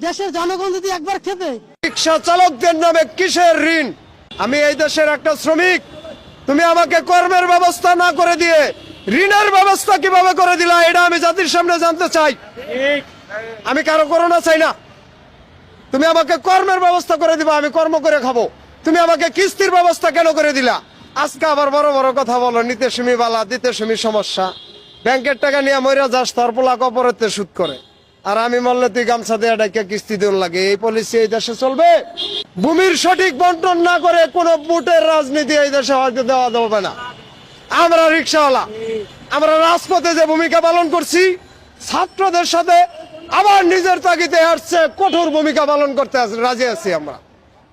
দেশের জনগণ যদি একবার খেপে। রিক্সা চালকদের নামে কিসের ঋণ? আমি এই দেশের একটা শ্রমিক, তুমি আমাকে কর্মের ব্যবস্থা না করে দিয়ে ঋণের ব্যবস্থা কিভাবে করে দিলা, এটা আমি জাতির সামনে জানতে চাই। আমি কারো করোনা চাই না, তুমি আমাকে কর্মের ব্যবস্থা করে দিবা, আমি কর্ম করে খাবো। তুমি আমাকে কিস্তির ব্যবস্থা কেন করে দিলা? আজকে আবার বড় বড় কথা বলো, নিতে সুমি বালা দিতে সুমি সমস্যা। ব্যাংকের টাকা নিয়ে মইরা যাস, তোর পোলা কপরেতে সুদ করে, আর আমি মরলে তুই গামছা দিয়ে ডাইকা কিস্তি দেওয়ার লাগে। এই পলিসি এই দেশে চলবে? ভূমির সঠিক বন্টন না করে কোন বুটের রাজনীতি এই দেশে হয়তো দেওয়া যাবে না। আমরা রিক্সাওয়ালা, আমরা রাজপথে যে ভূমিকা পালন করছি, ছাত্রদের সাথে আবার নিজের তাগিদে আসছে, কঠোর ভূমিকা পালন করতে রাজি আছি আমরা।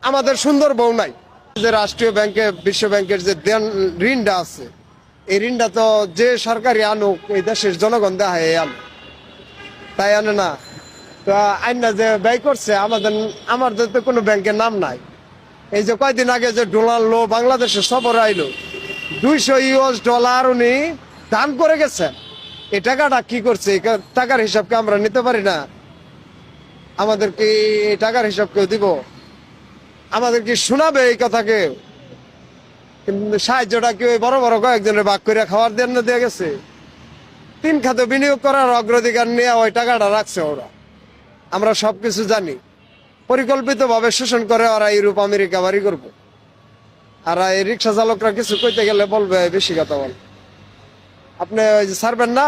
আমাদের সুন্দর বউ নাই। যে রাষ্ট্রীয় ব্যাংকে, বিশ্ব ব্যাংকের যে ঋণটা আছে, এই ঋণটা তো যে সরকারি আনুক, এই দেশের জনগণ দেখায় আনুক, তাই আনে না। তো আইনা যে ব্যয় করছে, আমাদের তো কোনো ব্যাংকের নাম নাই। এই যে কয়দিন আগে যে ডলার লো বাংলাদেশে সফর আইলো, $200 উনি দান করে গেছেন। এই টাকাটা কি করছে? এই টাকার হিসাবকে আমরা নিতে পারি না? আমাদেরকে এই টাকার হিসাব কেউ দিব? আমাদের কি শোনাবে এই কথাকে? কিন্তু সাহায্যটা কেউ বড় বড় কয়েকজনের ভাগ করে খাওয়ার জন্য দিয়ে গেছে। 3 খাতে বিনিয়োগ করার অগ্রাধিকার নিয়ে ওই টাকাটা রাখছে ওরা। আমরা সবকিছু জানি, পরিকল্পিত ভাবে শোষণ করে ওরা ইউরোপ আমেরিকা বাড়ি করবো। আর এই রিক্সা চালকরা কিছু কইতে গেলে বলবে বেশি কথা বল। আপনি ওই যে ছাড়বেন না,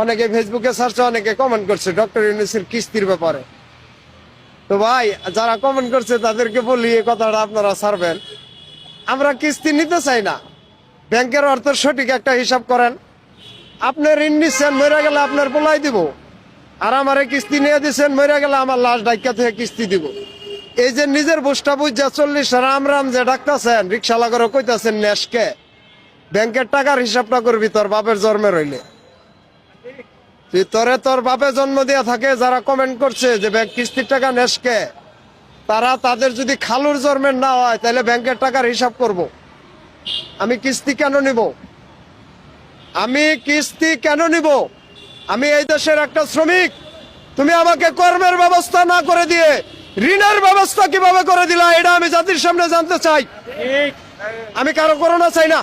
অনেকে ফেসবুকে ছাড়ছে, অনেকে কমেন্ট করছে ডক্টর ইউনূসের কিস্তির ব্যাপারে। তো ভাই, যারা কমেন্ট করছে তাদেরকে বলি এই কথাটা আপনারা ছাড়বেন। আমরা কিস্তি নিতে চাই না। ব্যাংকের অর্থ সঠিক একটা হিসাব করেন। আপনি ঋণ নিচ্ছেন, মরে গেলে আপনার পোলাই দিব, আর আমারে কিস্তি নিয়ে দিচ্ছেন, মরে গেলে আমার লাশ ডাইকা থেকে কিস্তি দিব। এই যে নিজের বুঝটা বুঝা 40 রাম রাম যে ডাকতেছেন, রিক্সাওয়ালা করে কইতাছেন নেশকে, ব্যাংকের টাকার হিসাবটা করবি তোর বাপের জন্মে রইলে। তুই তোর বাপে জন্ম দিয়া থাকে, যারা কমেন্ট করছে যে ব্যাংক কিস্তির টাকা নেশকে, তাদের যদি খালুর জন্মের না হয়, তাহলে ব্যাংকের টাকার হিসাব করব। আমি কিস্তি কেন নিব? আমি কিস্তি কেন নিব? আমি এই দেশের একটা শ্রমিক, তুমি আমাকে কর্মের ব্যবস্থা না করে দিয়ে ঋণের ব্যবস্থা কিভাবে করে দিলা, এটা আমি জাতির সামনে জানতে চাই। আমি কারো করোনা চাই না,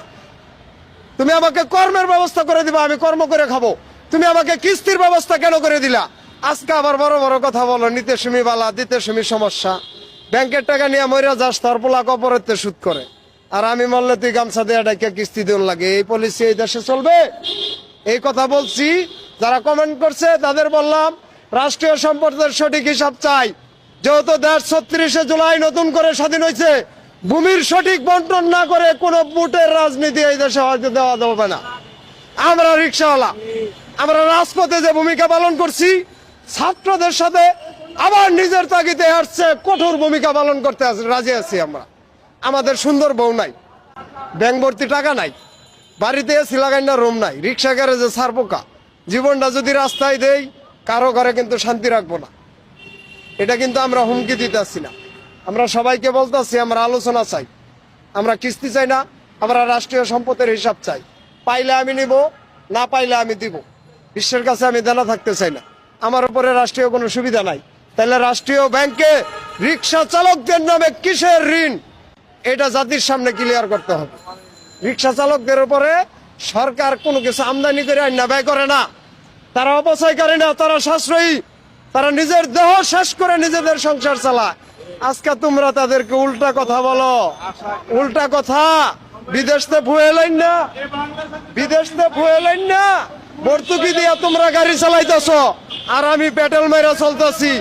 তুমি আমাকে কর্মের ব্যবস্থা করে দিবা, আমি কর্ম করে খাবো। তুমি আমাকে কিস্তির ব্যবস্থা কেন করে দিলা? আজকে আবার বড় বড় কথা বলো, নিতে সুমি বালা দিতে সুমি সমস্যা। ব্যাংকের টাকা নিয়ে মইরা যাস, তোর পোলা কপরেতে সুদ করে, আর আমি মরলে তুই গামছা দিয়ে ডাইকা কিস্তি দেওয়ার লাগে। এই পলিসি এই দেশে চলবে? এই কথা বলছি। যারা কমেন্ট করছে তাদের বললাম, রাষ্ট্রীয় সম্পদের সঠিক হিসাব চাই। যেহেতু দেশ 36শে জুলাই নতুন করে স্বাধীন হয়েছে, ভূমির সঠিক বন্টন না করে কোন বুটের রাজনীতি এই দেশে হয়তো দেওয়া যাবে না। আমরা রিক্সাওয়ালা, আমরা রাজপথে যে ভূমিকা পালন করছি, ছাত্রদের সাথে আবার নিজের তাগিদে আসছে, কঠোর ভূমিকা পালন করতে রাজি আছি আমরা। আমাদের সুন্দর বউ নাই, ব্যাংক ভর্তি টাকা নাই, বাড়িতে এসি লাগাই না, রুম নাই, রিক্সা গ্যারেজে ছাড় পোকা। জীবনটা যদি রাস্তায় দেই, কারো ঘরে কিন্তু শান্তি রাখবো না। এটা কিন্তু আমরা হুমকি দিতেছি না, আমরা সবাইকে বলতেছি আমরা আলোচনা চাই। আমরা কিস্তি চাই না, আমরা রাষ্ট্রীয় সম্পদের হিসাব চাই। পাইলে আমি নিব, না পাইলে আমি দিব। বিশ্বের কাছে আমি দেনা থাকতে চাই না। আমার উপরে রাষ্ট্রীয় কোনো সুবিধা নাই, তাহলে রাষ্ট্রীয় ব্যাংকে রিক্সা চালকদের নামে কিসের ঋণ, এটা জাতির সামনে ক্লিয়ার করতে হবে। রিক্সা চালকদের উপরে সরকার কোনো কিছু আমদানি করে আইনা ব্যয় করে না, তারা অপচয় করে না, তারা সাশ্রয়ী, তারা নিজের দেহ শেষ করে নিজেদের সংসার চালায়। আজকে তোমরা তাদেরকে উল্টা কথা বলো, উল্টা কথা। বিদেশতে ভুয়েলেন না, বিদেশতে ভুয়েলেন না, ভর্তুকি দিয়া তোমরা গাড়ি চালাইতেছ, আর আমি পেট্রোল মেরা চলতেছি।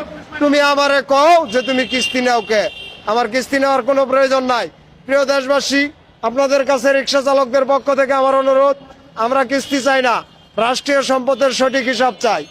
তুমি আমারে কও যে তুমি কিস্তি নাও কে? আমার কিস্তি নেওয়ার কোনো প্রয়োজন নাই। প্রিয় দেশবাসী, আপনাদের কাছে রিক্সা চালকদের পক্ষ থেকে আমার অনুরোধ, আমরা কিস্তি চাই না, রাষ্ট্রীয় সম্পদের সঠিক হিসাব চাই।